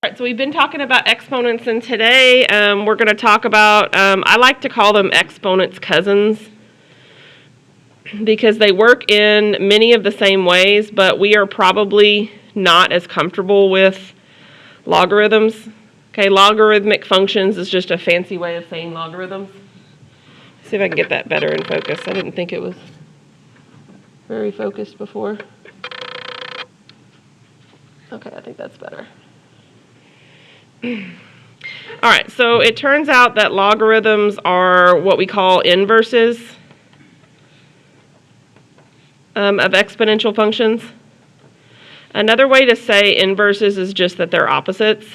All right, so we've been talking about exponents, and today we're going to talk about, I like to call them exponents' cousins, because they work in many of the same ways, but we are probably not as comfortable with logarithms. Okay, logarithmic functions is just a fancy way of saying logarithms. See if I can get that better in focus. I didn't think it was very focused before. Okay, I think that's better. All right, so it turns out that logarithms are what we call inverses of exponential functions. Another way to say inverses is just that they're opposites.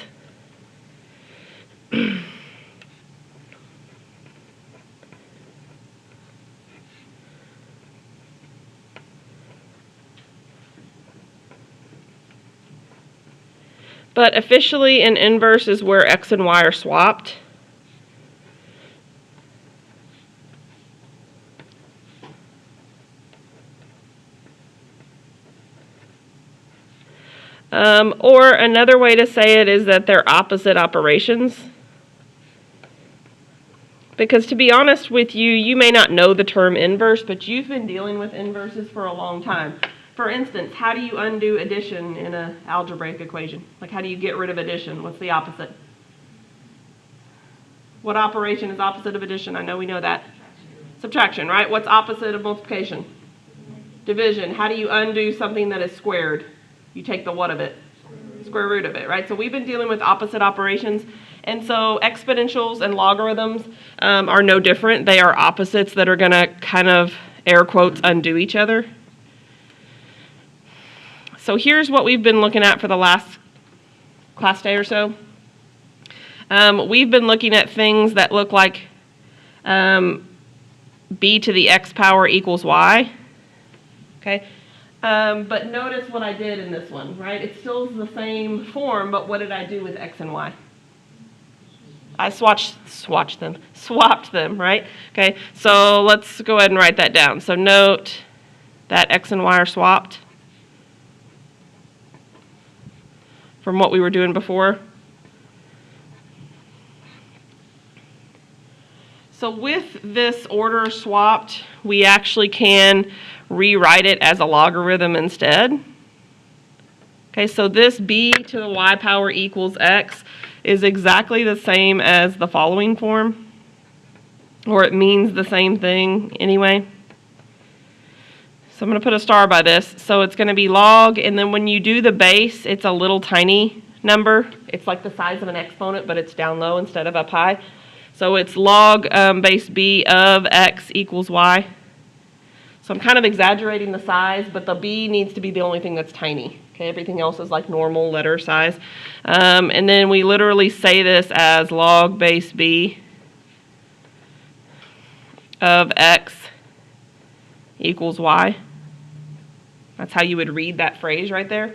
But officially, an inverse is where x and y are swapped. Or another way to say it is that they're opposite operations. Because to be honest with you, you may not know the term inverse, but you've been dealing with inverses for a long time. For instance, how do you undo addition in an algebraic equation? Like, how do you get rid of addition? What's the opposite? What operation is opposite of addition? I know we know that. Subtraction, right? What's opposite of multiplication? Division. How do you undo something that is squared? You take the what of it? Square root of it, right? So we've been dealing with opposite operations. And so exponentials and logarithms are no different. They are opposites that are going to kind of, air quotes, undo each other. So here's what we've been looking at for the last class day or so. We've been looking at things that look like b to the x power equals y. Okay? But notice what I did in this one, right? It still is the same form, but what did I do with x and y? I swapped them, right? Okay, so let's go ahead and write that down. So note that x and y are swapped from what we were doing before. So with this order swapped, we actually can rewrite it as a logarithm instead. Okay, so this b to the y power equals x is exactly the same as the following form, or it means the same thing anyway. So I'm going to put a star by this. So it's going to be log, and then when you do the base, it's a little tiny number. It's like the size of an exponent, but it's down low instead of up high. So it's log base b of x equals y. So I'm kind of exaggerating the size, but the b needs to be the only thing that's tiny. Okay, everything else is like normal letter size. And then we literally say this as log base b of x equals y. That's how you would read that phrase right there.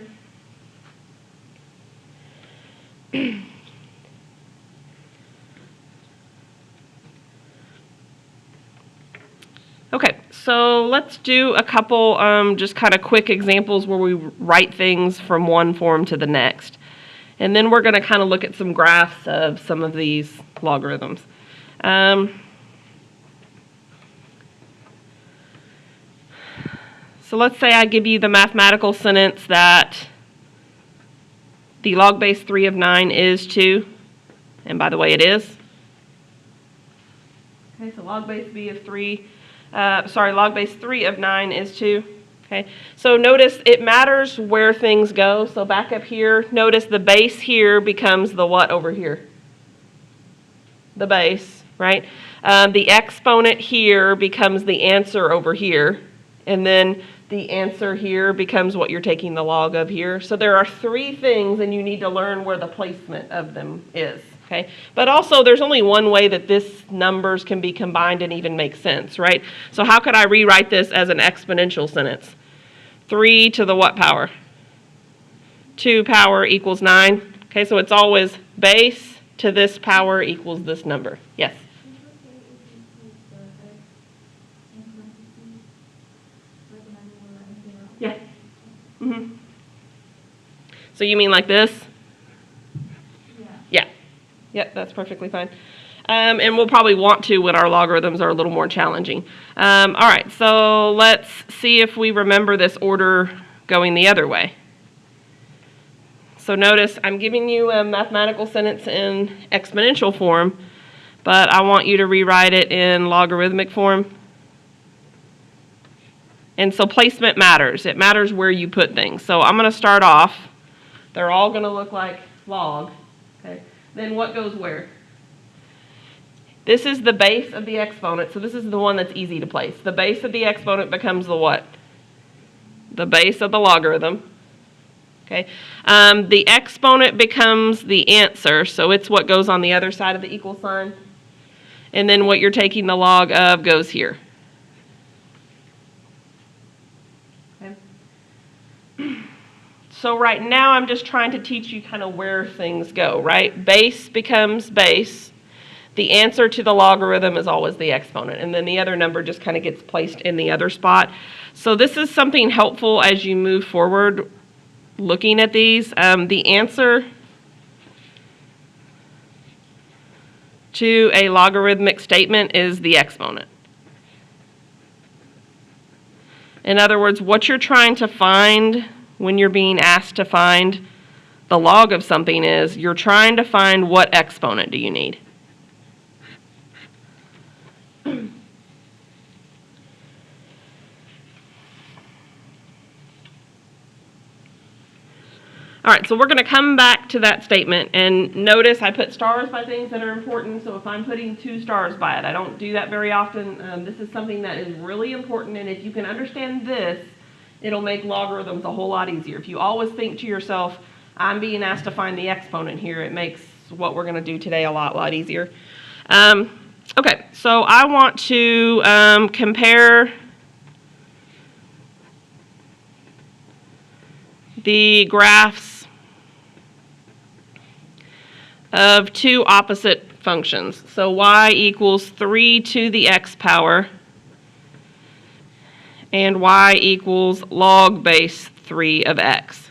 Okay, so let's do a couple just kind of quick examples where we write things from one form to the next. And then we're going to kind of look at some graphs of some of these logarithms. So let's say I give you the mathematical sentence that the log base 3 of 9 is 2. And by the way, it is. Okay, so log base log base 3 of 9 is 2. Okay, so notice it matters where things go. So back up here, notice the base here becomes the what over here? The base, right? The exponent here becomes the answer over here. And then the answer here becomes what you're taking the log of here. So there are three things, and you need to learn where the placement of them is. Okay? But also, there's only one way that this numbers can be combined and even make sense, right? So how could I rewrite this as an exponential sentence? 3 to the what power? 2 power equals 9. Okay, so it's always base to this power equals this number. Yes? Yeah. Mm-hmm. So you mean like this? Yep, that's perfectly fine. And we'll probably want to when our logarithms are a little more challenging. All right, so let's see if we remember this order going the other way. So notice I'm giving you a mathematical sentence in exponential form, but I want you to rewrite it in logarithmic form. And so placement matters. It matters where you put things. So I'm going to start off. They're all going to look like log. Okay. Then what goes where? This is the base of the exponent. So this is the one that's easy to place. The base of the exponent becomes the what? The base of the logarithm. Okay. The exponent becomes the answer. So it's what goes on the other side of the equal sign. And then what you're taking the log of goes here. So right now I'm just trying to teach you kind of where things go, right? Base becomes base. The answer to the logarithm is always the exponent, and then the other number just kind of gets placed in the other spot. So this is something helpful as you move forward looking at these. The answer to a logarithmic statement is the exponent. In other words, what you're trying to find when you're being asked to find the log of something is you're trying to find what exponent do you need. All right, so we're going to come back to that statement, and notice I put stars by things that are important, so if I'm putting 2 stars by it, I don't do that very often. This is something that is really important, and if you can understand this, it'll make logarithms a whole lot easier. If you always think to yourself, I'm being asked to find the exponent here, it makes what we're going to do today a lot easier. Okay, so I want to compare the graphs of 2 opposite functions. So y equals 3 to the x power and y equals log base 3 of x.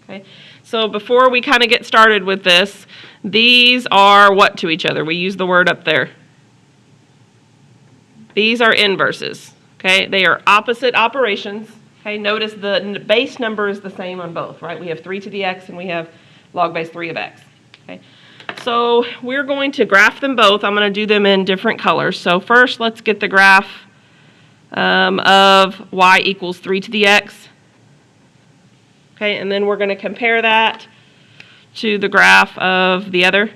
Okay, so before we kind of get started with this, these are what to each other? We use the word up there. These are inverses. Okay, they are opposite operations. Okay, notice the base number is the same on both, right? We have 3 to the x and we have log base 3 of x. Okay, so we're going to graph them both. I'm going to do them in different colors. So first, let's get the graph of y equals 3 to the x. Okay, and then we're going to compare that to the graph of the other.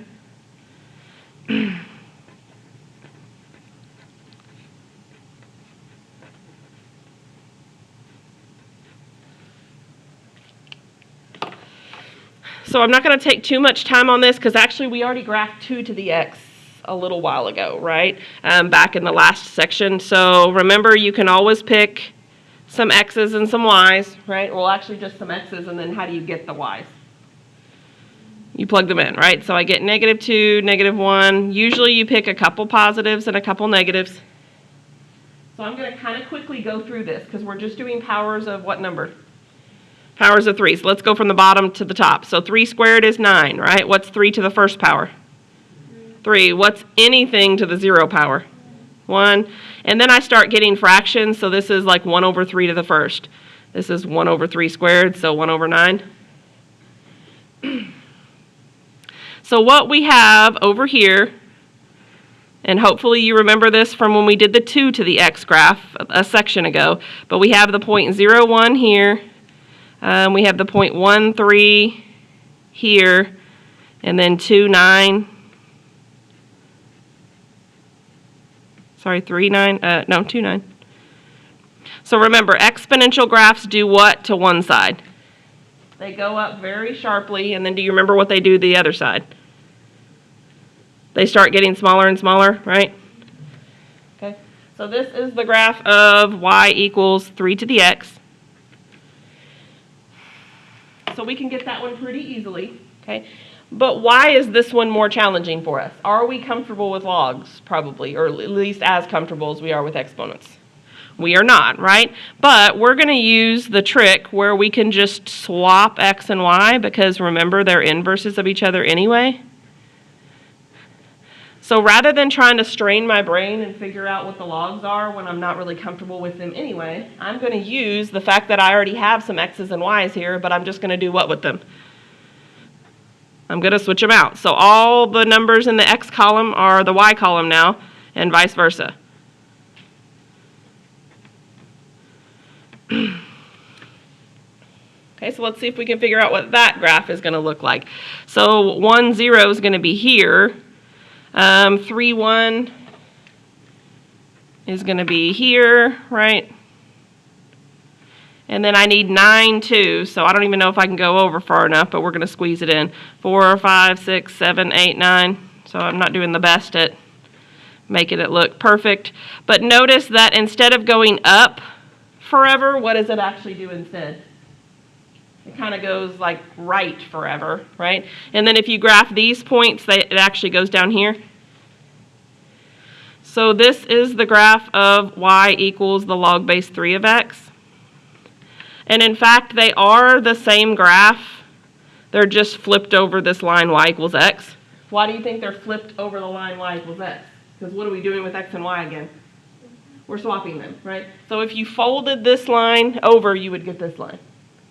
So I'm not going to take too much time on this because actually we already graphed 2 to the x a little while ago, right? Back in the last section. So remember, you can always pick some x's and some y's, right? Well, actually just some x's, and then how do you get the y's? You plug them in, right? So I get -2, -1. Usually you pick a couple positives and a couple negatives. So I'm going to kind of quickly go through this because we're just doing powers of what number? Powers of 3. So let's go from the bottom to the top. So 3 squared is 9, right? What's 3 to the first power? 3. What's anything to the 0 power? 1. And then I start getting fractions. So this is like 1 over 3 to the first. This is 1 over 3 squared, so 1 over 9. So what we have over here, and hopefully you remember this from when we did the 2 to the x graph a section ago, but we have the point 0, 1 here. We have the point 1, 3 here, and then 2, 9. Sorry, 3, 9. No, 2, 9. So remember, exponential graphs do what to one side? They go up very sharply, and then do you remember what they do to the other side? They start getting smaller and smaller, right? Okay. So this is the graph of y equals 3 to the x. So we can get that one pretty easily, okay? But why is this one more challenging for us? Are we comfortable with logs? Probably, or at least as comfortable as we are with exponents. We are not, right? But we're going to use the trick where we can just swap x and y because remember they're inverses of each other anyway. So rather than trying to strain my brain and figure out what the logs are when I'm not really comfortable with them anyway, I'm going to use the fact that I already have some x's and y's here, but I'm just going to do what with them? I'm going to switch them out. So all the numbers in the x column are the y column now, and vice versa. Okay, so let's see if we can figure out what that graph is going to look like. So 1, 0 is going to be here. 3, 1 is going to be here, right? And then I need 9, 2, so I don't even know if I can go over far enough, but we're going to squeeze it in. 4, 5, 6, 7, 8, 9. So I'm not doing the best at making it look perfect. But notice that instead of going up forever, what does it actually do instead? It kind of goes like right forever, right? And then if you graph these points, it actually goes down here. So this is the graph of y equals the log base 3 of x. And in fact, they are the same graph. They're just flipped over this line y equals x. Why do you think they're flipped over the line y equals x? Because what are we doing with x and y again? We're swapping them, right? So if you folded this line over, you would get this line.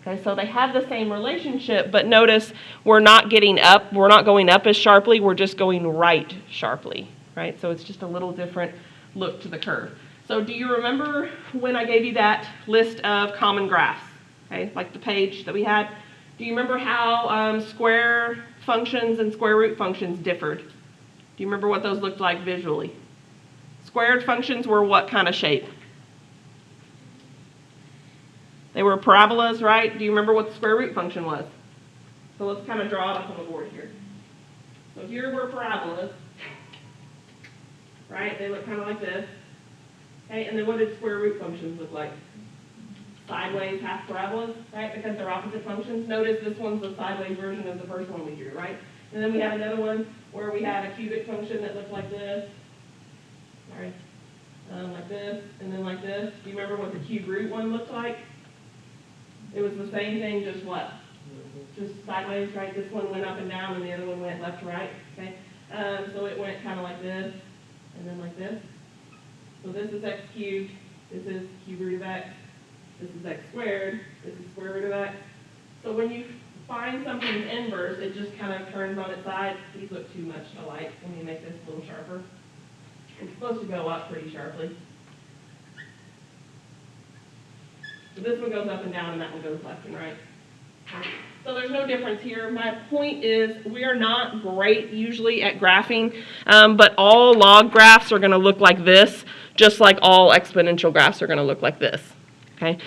Okay, so they have the same relationship, but notice we're not getting up, we're not going up as sharply, we're just going right sharply, right? So it's just a little different look to the curve. So do you remember when I gave you that list of common graphs, okay, like the page that we had? Do you remember how square functions and square root functions differed? Do you remember what those looked like visually? Squared functions were what kind of shape? They were parabolas, right? Do you remember what the square root function was? So let's kind of draw it up on the board here. So here were parabolas, right? They look kind of like this. Okay, and then what did square root functions look like? Sideways half parabolas, right? Because they're opposite functions. Notice this one's the sideways version of the first one we drew, right? And then we have another one where we had a cubic function that looked like this. Sorry. Like this, and then like this. Do you remember what the cube root one looked like? It was the same thing, just what? Just sideways, right? This one went up and down, and the other one went left to right, okay? So it went kind of like this, and then like this. So this is x cubed, this is cube root of x, this is x squared, this is square root of x. So when you find something's inverse, it just kind of turns on its side. These look too much alike. Let me make this a little sharper. It's supposed to go up pretty sharply. So this one goes up and down, and that one goes left and right. So there's no difference here. My point is we are not great usually at graphing, but all log graphs are going to look like this, just like all exponential graphs are going to look like this. Okay.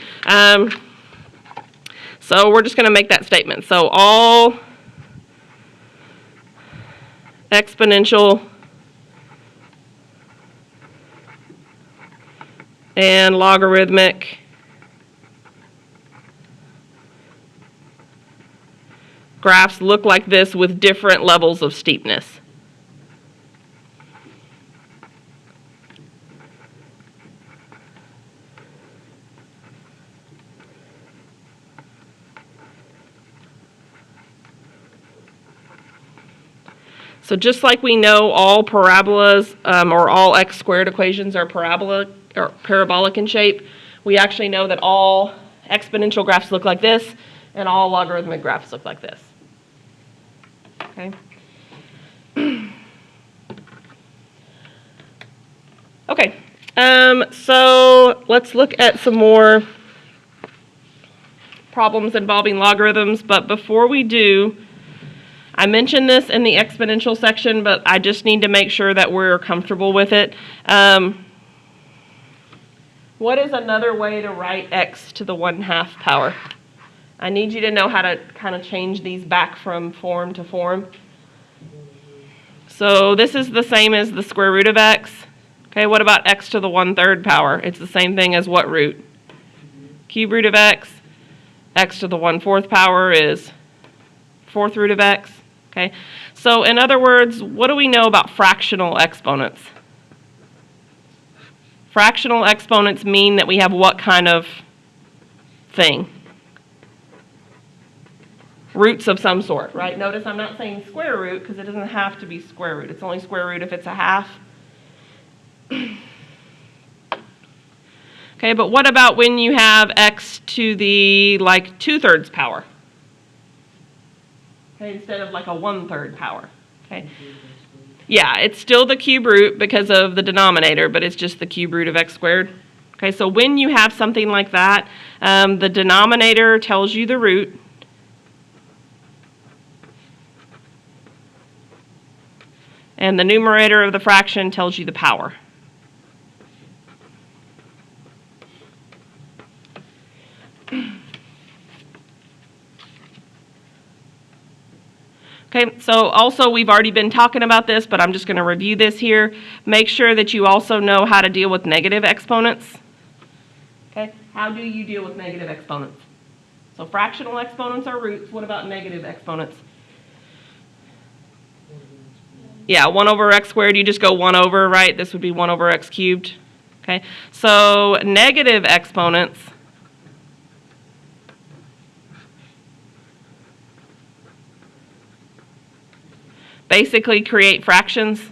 So we're just going to make that statement. So all exponential and logarithmic graphs look like this with different levels of steepness. So just like we know all parabolas or all x squared equations are parabolic in shape, we actually know that all exponential graphs look like this and all logarithmic graphs look like this. Okay. Okay. So let's look at some more problems involving logarithms, but before we do, I mentioned this in the exponential section, but I just need to make sure that we're comfortable with it. What is another way to write x to the 1/2 power? I need you to know how to kind of change these back from form to form. So this is the same as the square root of x. Okay, what about x to the 1/3 power? It's the same thing as what root? Cube root of x. X to the 1/4 power is 4th root of x. Okay, so in other words, what do we know about fractional exponents? Fractional exponents mean that we have what kind of thing? Roots of some sort, right? Notice I'm not saying square root because it doesn't have to be square root. It's only square root if it's a half. Okay, but what about when you have x to the like 2/3 power? Okay, instead of like a 1/3 power. Okay. Yeah, it's still the cube root because of the denominator, but it's just the cube root of x squared. Okay, so when you have something like that, the denominator tells you the root. And the numerator of the fraction tells you the power. Okay, so also we've already been talking about this, but I'm just going to review this here. Make sure that you also know how to deal with negative exponents. Okay, how do you deal with negative exponents? So fractional exponents are roots. What about negative exponents? Yeah, 1 over x squared, you just go 1 over, right? This would be 1 over x cubed. Okay, so negative exponents basically create fractions.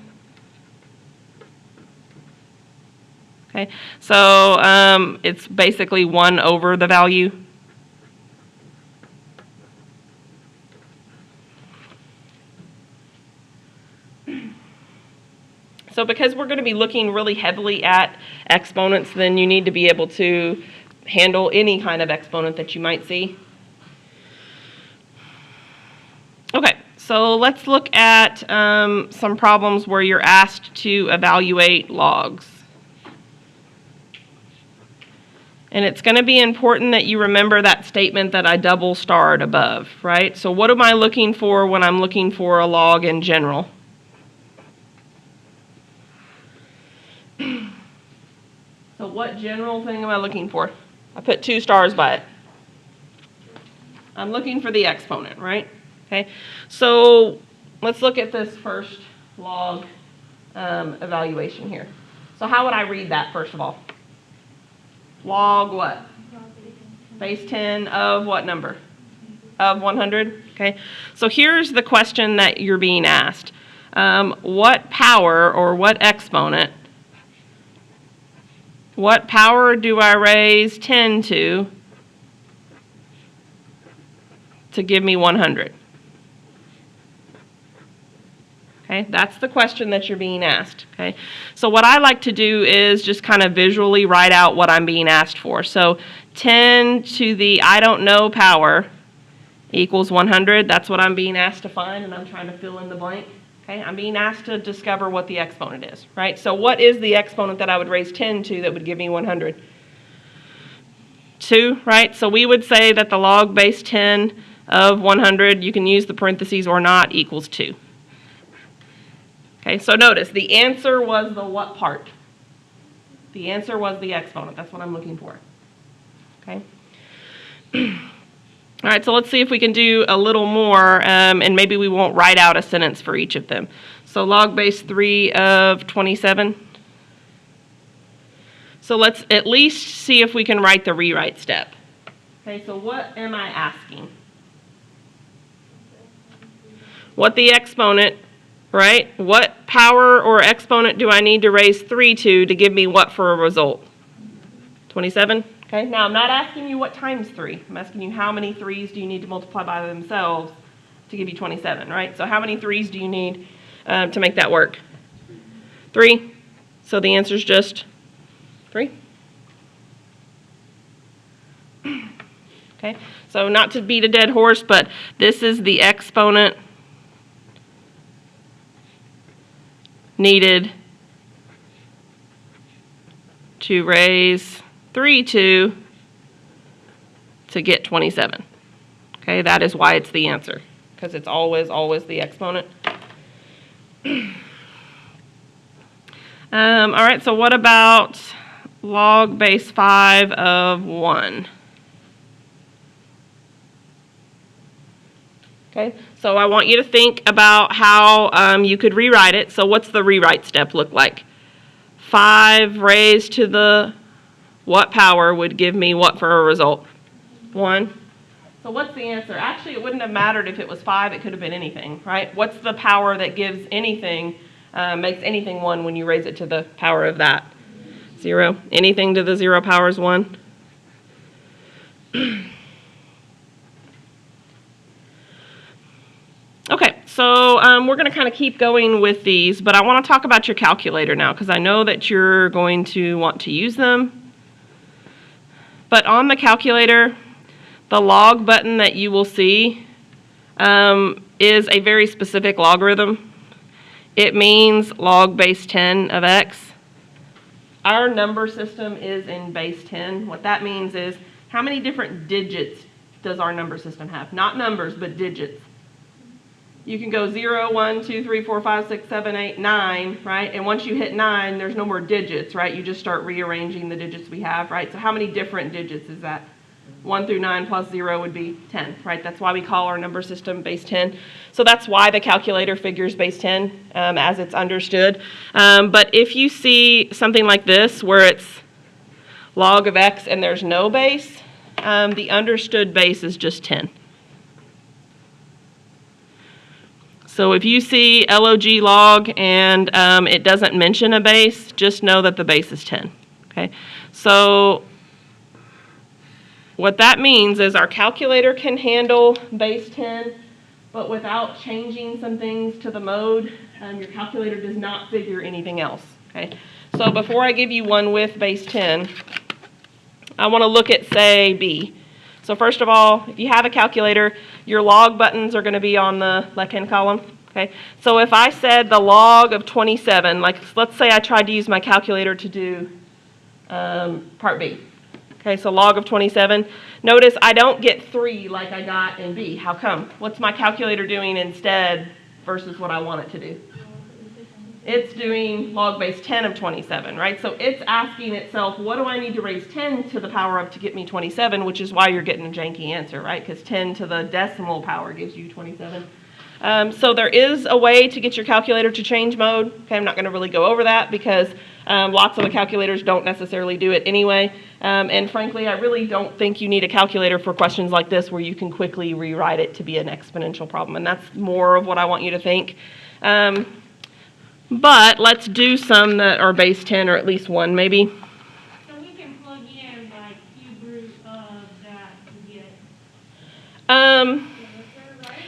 Okay, so it's basically 1 over the value. So because we're going to be looking really heavily at exponents, then you need to be able to handle any kind of exponent that you might see. Okay, so let's look at some problems where you're asked to evaluate logs. And it's going to be important that you remember that statement that I double starred above, right? So what am I looking for when I'm looking for a log in general? So what general thing am I looking for? I put 2 stars by it. I'm looking for the exponent, right? Okay, so let's look at this first log evaluation here. So how would I read that first of all? Log what? Base 10 of what number? Of 100, okay? So here's the question that you're being asked. What power or what exponent, what power do I raise 10 to give me 100? Okay, that's the question that you're being asked, okay? So what I like to do is just kind of visually write out what I'm being asked for. So 10 to the I don't know power equals 100. That's what I'm being asked to find, and I'm trying to fill in the blank. Okay, I'm being asked to discover what the exponent is, right? So what is the exponent that I would raise 10 to that would give me 100? 2, right? So we would say that the log base 10 of 100, you can use the parentheses or not, equals 2. Okay, so notice the answer was the what part? The answer was the exponent. That's what I'm looking for. Okay. All right, so let's see if we can do a little more, and maybe we won't write out a sentence for each of them. So log base 3 of 27. So let's at least see if we can write the rewrite step. Okay, so what am I asking? What the exponent, right? What power or exponent do I need to raise 3 to give me what for a result? 27? Okay, now I'm not asking you what times 3. I'm asking you how many 3's do you need to multiply by themselves to give you 27, right? So how many 3's do you need to make that work? 3. So the answer is just 3. Okay, so not to beat a dead horse, but this is the exponent needed to raise 3 to get 27. Okay, that is why it's the answer, because it's always the exponent. All right, so what about log base 5 of 1? Okay, so I want you to think about how you could rewrite it. So what's the rewrite step look like? 5 raised to the what power would give me what for a result? 1. So what's the answer? Actually, it wouldn't have mattered if it was 5. It could have been anything, right? What's the power that gives anything, makes anything 1 when you raise it to the power of that? 0. Anything to the 0 power is 1. Okay, so we're going to kind of keep going with these, but I want to talk about your calculator now because I know that you're going to want to use them. But on the calculator, the log button that you will see is a very specific logarithm. It means log base 10 of x. Our number system is in base 10. What that means is how many different digits does our number system have? Not numbers, but digits. You can go 0, 1, 2, 3, 4, 5, 6, 7, 8, 9, right? And once you hit 9, there's no more digits, right? You just start rearranging the digits we have, right? So how many different digits is that? 1 through 9 plus 0 would be 10, right? That's why we call our number system base 10. So that's why the calculator figures base 10 as it's understood. But if you see something like this where it's log of x and there's no base, the understood base is just 10. So if you see log log and it doesn't mention a base, just know that the base is 10. Okay, so what that means is our calculator can handle base 10, but without changing some things to the mode, your calculator does not figure anything else. Okay, so before I give you one with base 10, I want to look at, say, B. So first of all, if you have a calculator, your log buttons are going to be on the left-hand column. Okay, so if I said the log of 27, like let's say I tried to use my calculator to do part B. Okay, so log of 27. Notice I don't get 3 like I got in B. How come? What's my calculator doing instead versus what I want it to do? It's doing log base 10 of 27, right? So it's asking itself, what do I need to raise 10 to the power of to get me 27, which is why you're getting a janky answer, right? Because 10 to the decimal power gives you 27. So there is a way to get your calculator to change mode. Okay, I'm not going to really go over that because lots of the calculators don't necessarily do it anyway. And frankly, I really don't think you need a calculator for questions like this where you can quickly rewrite it to be an exponential problem. And that's more of what I want you to think. But let's do some that are base 10 or at least one maybe. So we can plug in like cube root of that to get.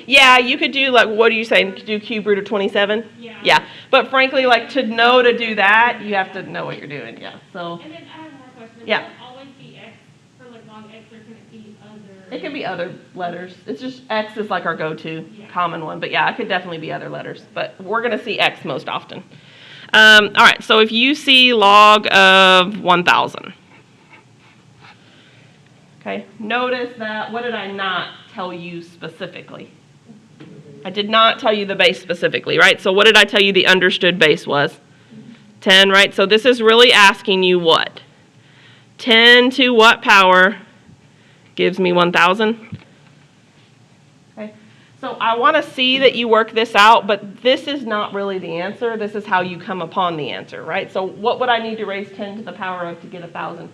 Yeah, you could do like, what are you saying? Do cube root of 27? Yeah. Yeah, but frankly, like to know to do that, you have to know what you're doing. Yeah. So. And then I have more questions. Yeah. Will it always be x for like log x, or can it be other? It can be other letters. It's just X is like our go-to common one. But yeah, it could definitely be other letters. But we're going to see X most often. All right, so if you see log of 1,000. Okay, notice that, what did I not tell you specifically? I did not tell you the base specifically, right? So what did I tell you the understood base was? 10, right? So this is really asking you what? 10 to what power gives me 1,000? Okay, so I want to see that you work this out, but this is not really the answer. This is how you come upon the answer, right? So what would I need to raise 10 to the power of to get 1,000?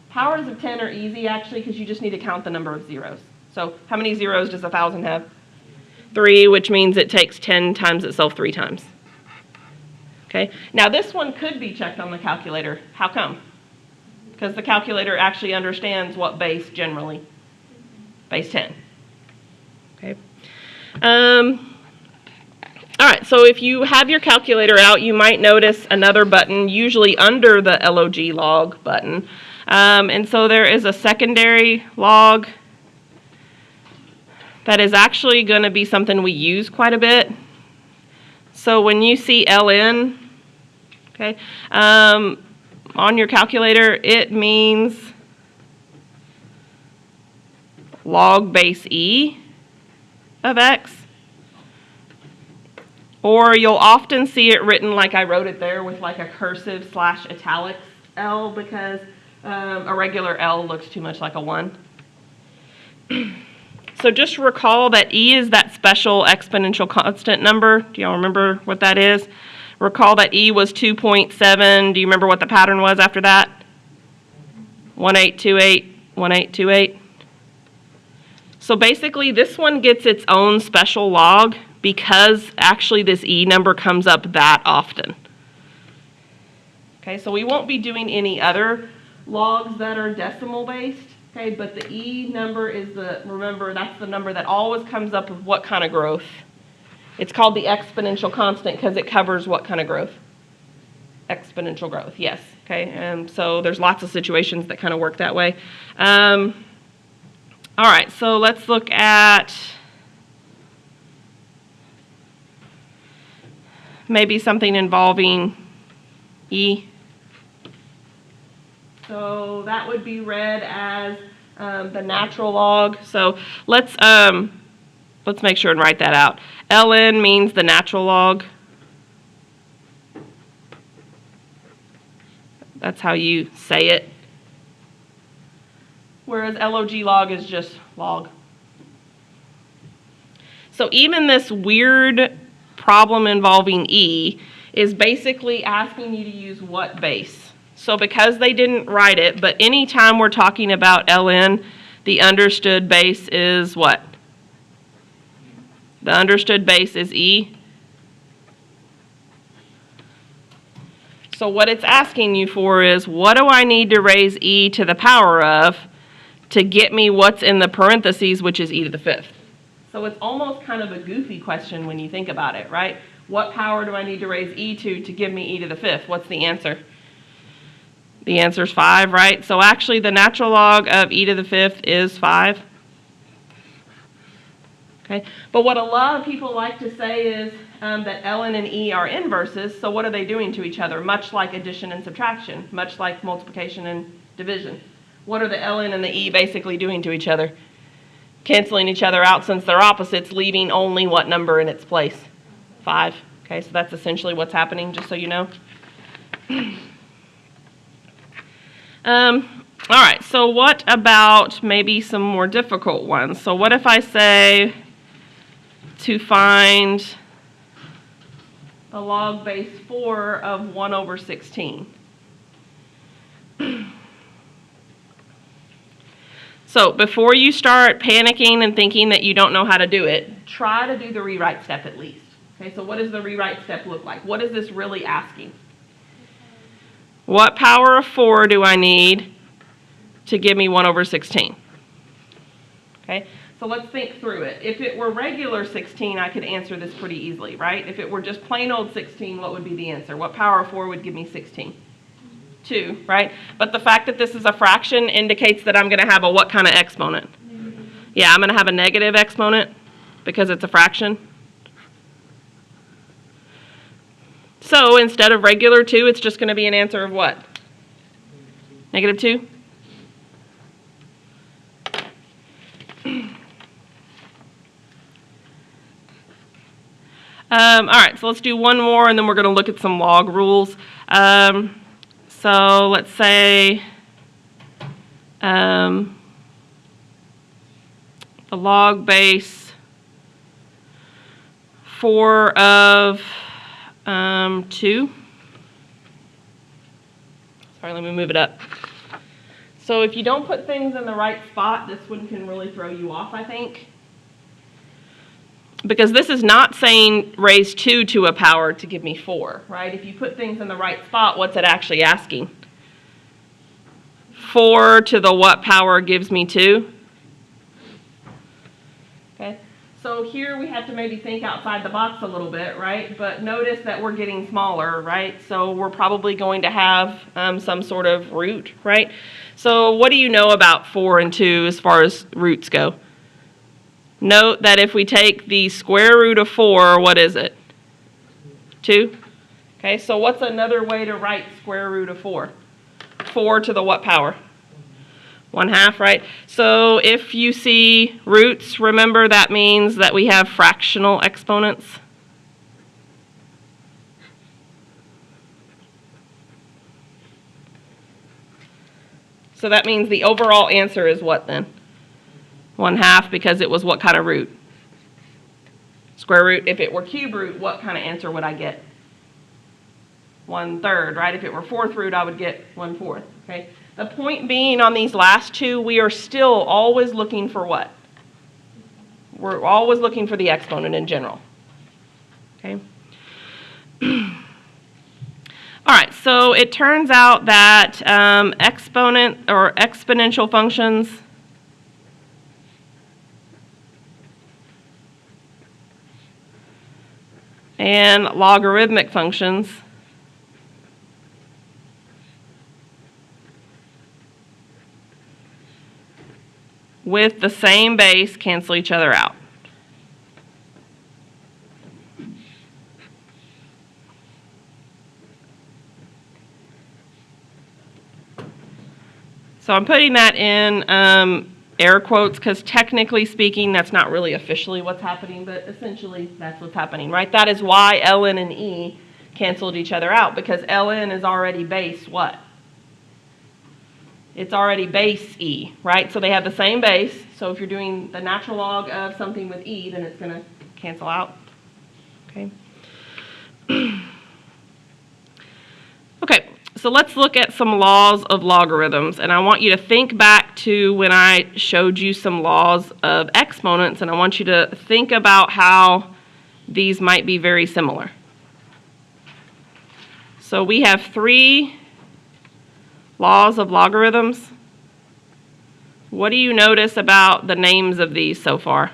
Powers of 10 are easy, actually, because you just need to count the number of zeros. So how many zeros does 1,000 have? 3, which means it takes 10 times itself 3 times. Okay, now this one could be checked on the calculator. How come? Because the calculator actually understands what base generally. Base 10. Okay. All right, so if you have your calculator out, you might notice another button, usually under the log button. And so there is a secondary log that is actually going to be something we use quite a bit. So when you see ln, okay, on your calculator, it means log base e of x. Or you'll often see it written like I wrote it there with like a cursive / italics L, because a regular L looks too much like a 1. So just recall that e is that special exponential constant number. Do y'all remember what that is? Recall that E was 2.7. Do you remember what the pattern was after that? 1828, 1828. So basically, this one gets its own special log because actually this E number comes up that often. Okay, so we won't be doing any other logs that are decimal based, okay, but the E number is remember, that's the number that always comes up with what kind of growth. It's called the exponential constant because it covers what kind of growth? Exponential growth, yes, okay, and so there's lots of situations that kind of work that way. All right, so let's look at maybe something involving E. So that would be read as the natural log. So let's make sure and write that out. ln means the natural log. That's how you say it. Whereas log log is just log. So even this weird problem involving E is basically asking you to use what base? So because they didn't write it, but anytime we're talking about ln, the understood base is what? The understood base is E. So what it's asking you for is, what do I need to raise E to the power of to get me what's in the parentheses, which is E to the fifth? So it's almost kind of a goofy question when you think about it, right? What power do I need to raise E to give me E to the fifth? What's the answer? The answer is 5, right? So actually the natural log of E to the fifth is 5. Okay, but what a lot of people like to say is that ln and E are inverses, so what are they doing to each other? Much like addition and subtraction, much like multiplication and division. What are the ln and the E basically doing to each other? Canceling each other out since they're opposites, leaving only what number in its place? 5. Okay, so that's essentially what's happening, just so you know. All right, so what about maybe some more difficult ones? So what if I say to find the log base 4 of 1 over 16? So before you start panicking and thinking that you don't know how to do it, try to do the rewrite step at least. Okay, so what does the rewrite step look like? What is this really asking? What power of 4 do I need to give me 1 over 16? Okay, so let's think through it. If it were regular 16, I could answer this pretty easily, right? If it were just plain old 16, what would be the answer? What power of 4 would give me 16? 2, right? But the fact that this is a fraction indicates that I'm going to have a what kind of exponent? Yeah, I'm going to have a negative exponent because it's a fraction. So instead of regular 2, it's just going to be an answer of what? Negative 2? All right, so let's do one more, and then we're going to look at some log rules. So let's say the log base 4 of 2. Sorry, let me move it up. So if you don't put things in the right spot, this one can really throw you off, I think. Because this is not saying raise 2 to a power to give me 4, right? If you put things in the right spot, what's it actually asking? 4 to the what power gives me 2? Okay, so here we have to maybe think outside the box a little bit, right? But notice that we're getting smaller, right? So we're probably going to have some sort of root, right? So what do you know about 4 and 2 as far as roots go? Note that if we take the square root of 4, what is it? 2? Okay, so what's another way to write square root of 4? 4 to the what power? 1/2, right? So if you see roots, remember that means that we have fractional exponents. So that means the overall answer is what then? 1/2, because it was what kind of root? Square root. If it were cube root, what kind of answer would I get? 1/3, right? If it were 4th root, I would get 1/4, okay? The point being on these last two, we are still always looking for what? We're always looking for the exponent in general, okay? All right, so it turns out that exponent or exponential functions and logarithmic functions with the same base cancel each other out. So I'm putting that in air quotes because technically speaking, that's not really officially what's happening, but essentially that's what's happening, right? That is why ln and e canceled each other out, because ln is already base what? It's already base e, right? So they have the same base. So if you're doing the natural log of something with e, then it's going to cancel out, okay? Okay. So let's look at some laws of logarithms, and I want you to think back to when I showed you some laws of exponents, and I want you to think about how these might be very similar. So we have 3 laws of logarithms. What do you notice about the names of these so far?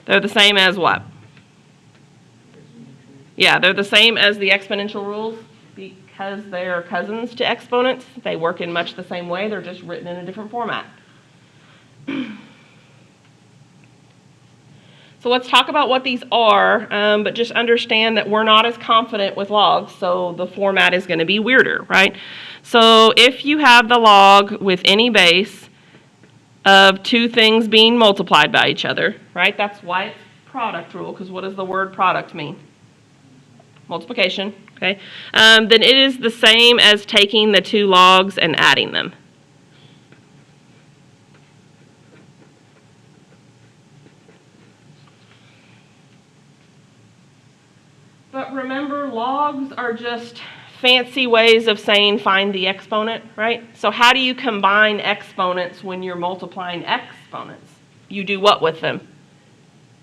They're the same as what? Yeah, they're the same as the exponential rules because they're cousins to exponents. They work in much the same way. They're just written in a different format. So let's talk about what these are, but just understand that we're not as confident with logs, so the format is going to be weirder, right? So if you have the log with any base of 2 things being multiplied by each other, right? That's why it's product rule, because what does the word product mean? Multiplication, okay? Then it is the same as taking the 2 logs and adding them. But remember, logs are just fancy ways of saying find the exponent, right? So how do you combine exponents when you're multiplying exponents? You do what with them?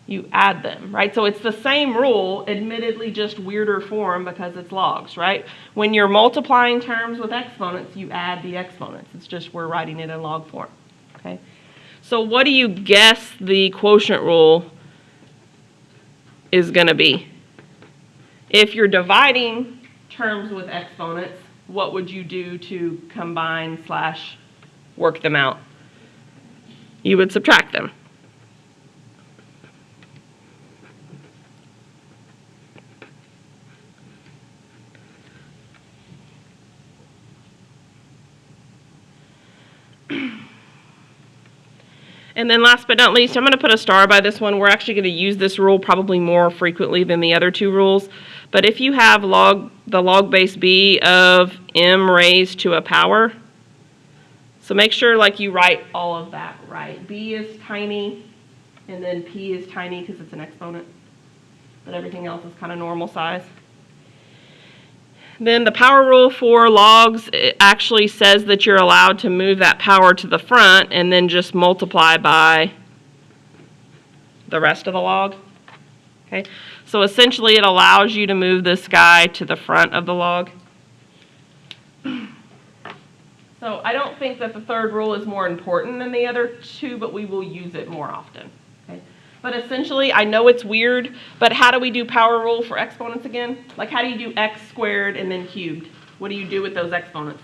You add them, right? So it's the same rule, admittedly just weirder form because it's logs, right? When you're multiplying terms with exponents, you add the exponents. It's just we're writing it in log form, okay? So what do you guess the quotient rule is going to be? If you're dividing terms with exponents, what would you do to combine / work them out? You would subtract them. And then last but not least, I'm going to put a star by this one. We're actually going to use this rule probably more frequently than the other 2 rules. But if you have the log base b of m raised to a power, so make sure like you write all of that right. B is tiny, and then p is tiny because it's an exponent. But everything else is kind of normal size. Then the power rule for logs, it actually says that you're allowed to move that power to the front and then just multiply by the rest of the log. Okay, so essentially it allows you to move this guy to the front of the log. So I don't think that the 3rd rule is more important than the other 2, but we will use it more often. Okay? But essentially, I know it's weird, but how do we do power rule for exponents again? Like how do you do x squared and then cubed? What do you do with those exponents?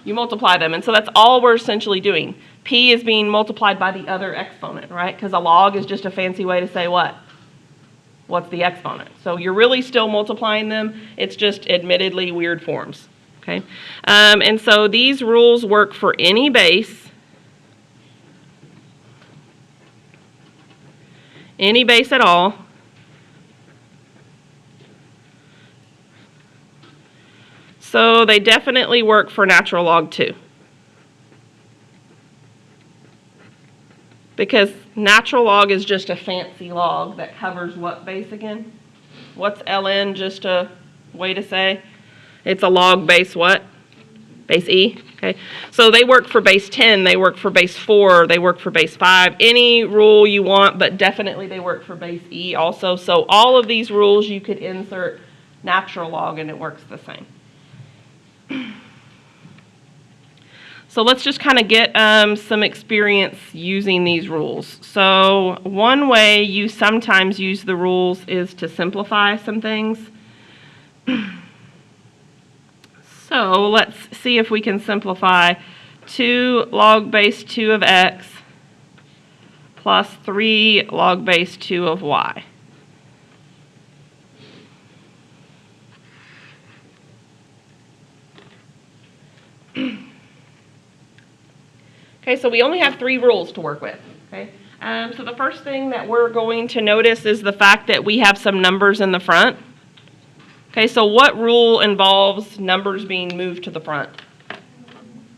You multiply them, and so that's all we're essentially doing. P is being multiplied by the other exponent, right? Because a log is just a fancy way to say what? What's the exponent? So you're really still multiplying them. It's just admittedly weird forms, okay? And so these rules work for any base. Any base at all. So they definitely work for natural log 2. Because natural log is just a fancy log that covers what base again? What's ln just a way to say? It's a log base what? Base E, okay? So they work for base 10, they work for base 4, they work for base 5, any rule you want, but definitely they work for base E also. So all of these rules you could insert natural log and it works the same. So let's just kind of get some experience using these rules. So one way you sometimes use the rules is to simplify some things. So let's see if we can simplify 2 log base 2 of x plus 3 log base 2 of y. Okay, so we only have 3 rules to work with. Okay, so the first thing that we're going to notice is the fact that we have some numbers in the front. Okay, so what rule involves numbers being moved to the front?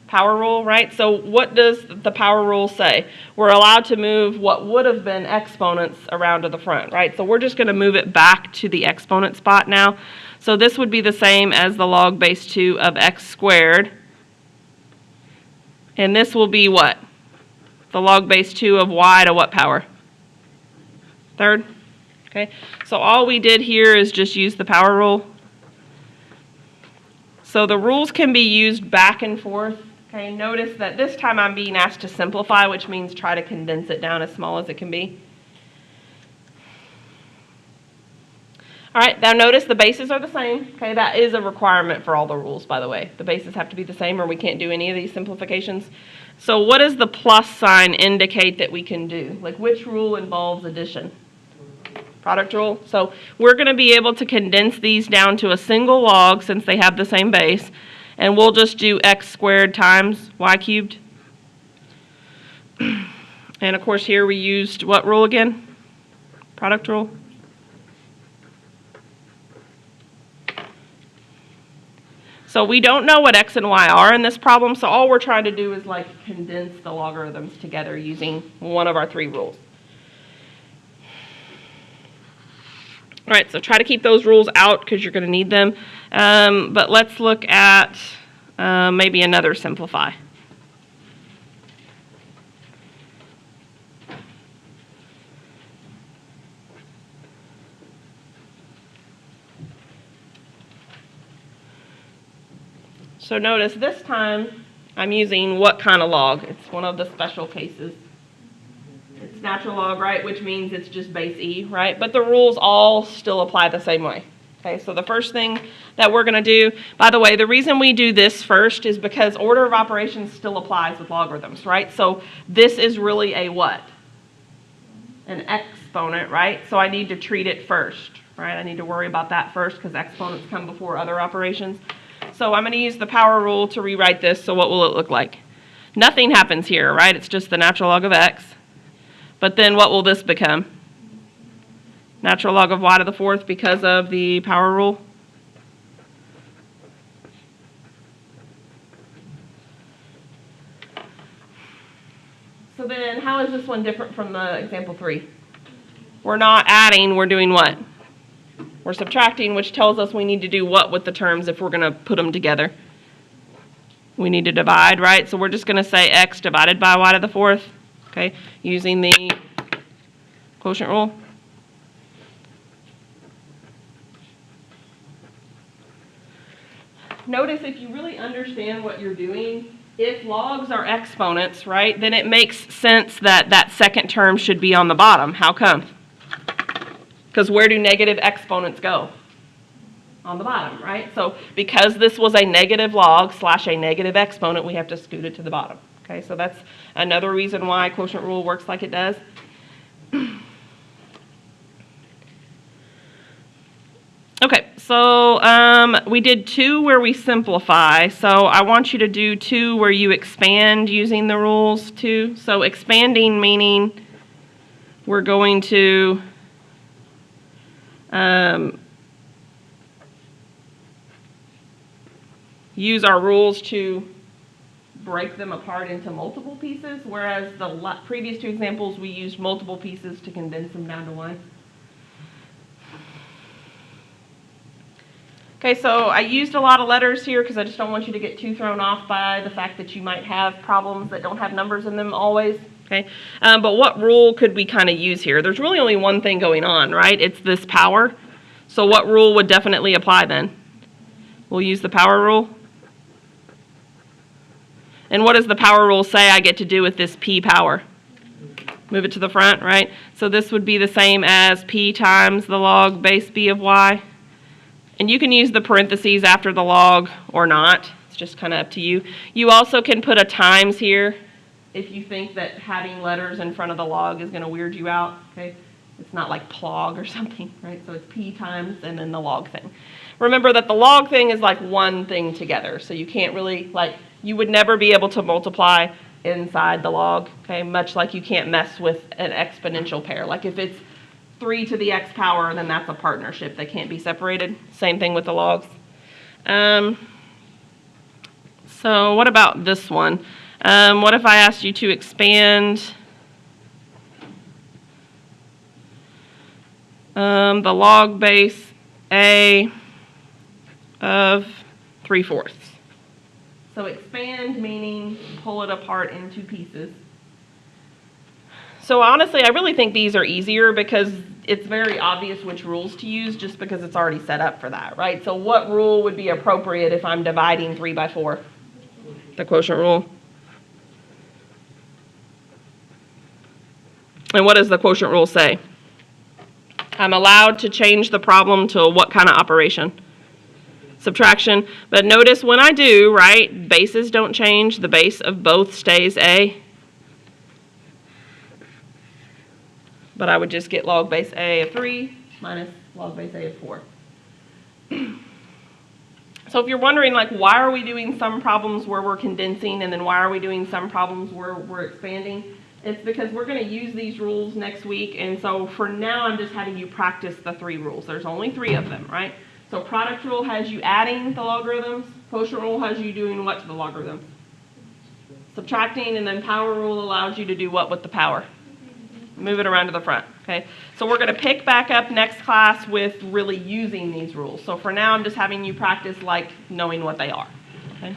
Power rule, right? So what does the power rule say? We're allowed to move what would have been exponents around to the front, right? So we're just going to move it back to the exponent spot now. So this would be the same as the log base 2 of x squared. And this will be what? The log base 2 of y to what power? Third? Okay, so all we did here is just use the power rule. So the rules can be used back and forth. Okay, notice that this time I'm being asked to simplify, which means try to condense it down as small as it can be. All right, now notice the bases are the same. Okay, that is a requirement for all the rules, by the way. The bases have to be the same or we can't do any of these simplifications. So what does the plus sign indicate that we can do? Like which rule involves addition? Product rule. So we're going to be able to condense these down to a single log since they have the same base. And we'll just do x squared times y cubed. And of course here we used what rule again? Product rule. So we don't know what x and y are in this problem, so all we're trying to do is like condense the logarithms together using one of our 3 rules. All right, so try to keep those rules out because you're going to need them. But let's look at maybe another simplify. So notice this time I'm using what kind of log? It's one of the special cases. It's natural log, right, which means it's just base E, right? But the rules all still apply the same way. Okay, so the first thing that we're going to do, by the way, the reason we do this first is because order of operations still applies with logarithms, right? So this is really a what? An exponent, right? So I need to treat it first, right? I need to worry about that first because exponents come before other operations. So I'm going to use the power rule to rewrite this. So what will it look like? Nothing happens here, right? It's just the natural log of x. But then what will this become? Natural log of y to the 4th because of the power rule. So then how is this one different from the example 3? We're not adding, we're doing what? We're subtracting, which tells us we need to do what with the terms if we're going to put them together? We need to divide, right? So we're just going to say x divided by y to the 4th, okay, using the quotient rule. Notice if you really understand what you're doing, if logs are exponents, right, then it makes sense that that second term should be on the bottom. How come? Because where do negative exponents go? On the bottom, right? So because this was a negative log / a negative exponent, we have to scoot it to the bottom. Okay, so that's another reason why quotient rule works like it does. Okay, so we did 2 where we simplify. So I want you to do 2 where you expand using the rules too. So expanding meaning we're going to use our rules to break them apart into multiple pieces, whereas the previous 2 examples we used multiple pieces to condense them down to one. Okay, so I used a lot of letters here because I just don't want you to get too thrown off by the fact that you might have problems that don't have numbers in them always. Okay, but what rule could we kind of use here? There's really only one thing going on, right? It's this power. So what rule would definitely apply then? We'll use the power rule. And what does the power rule say I get to do with this P power? Move it to the front, right? So this would be the same as P times the log base B of Y. And you can use the parentheses after the log or not. It's just kind of up to you. You also can put a times here if you think that having letters in front of the log is going to weird you out, okay? It's not like plog or something, right? So it's P times and then the log thing. Remember that the log thing is like one thing together, so you can't really, like, you would never be able to multiply inside the log, okay? Much like you can't mess with an exponential pair. Like if it's 3 to the x power, then that's a partnership. They can't be separated. Same thing with the logs. So what about this one? What if I asked you to expand the log base A of 3/4? So expand meaning pull it apart into pieces. So honestly, I really think these are easier because it's very obvious which rules to use just because it's already set up for that, right? So what rule would be appropriate if I'm dividing 3 by 4? The quotient rule. And what does the quotient rule say? I'm allowed to change the problem to what kind of operation? Subtraction. But notice when I do, right, bases don't change. The base of both stays A. But I would just get log base A of 3 minus log base A of 4. So if you're wondering, like, why are we doing some problems where we're condensing and then why are we doing some problems where we're expanding, it's because we're going to use these rules next week. And so for now, I'm just having you practice the 3 rules. There's only 3 of them, right? So product rule has you adding the logarithms. Quotient rule has you doing what to the logarithms? Subtracting. And then power rule allows you to do what with the power? Move it around to the front, okay? So we're going to pick back up next class with really using these rules. So for now, I'm just having you practice like knowing what they are, okay?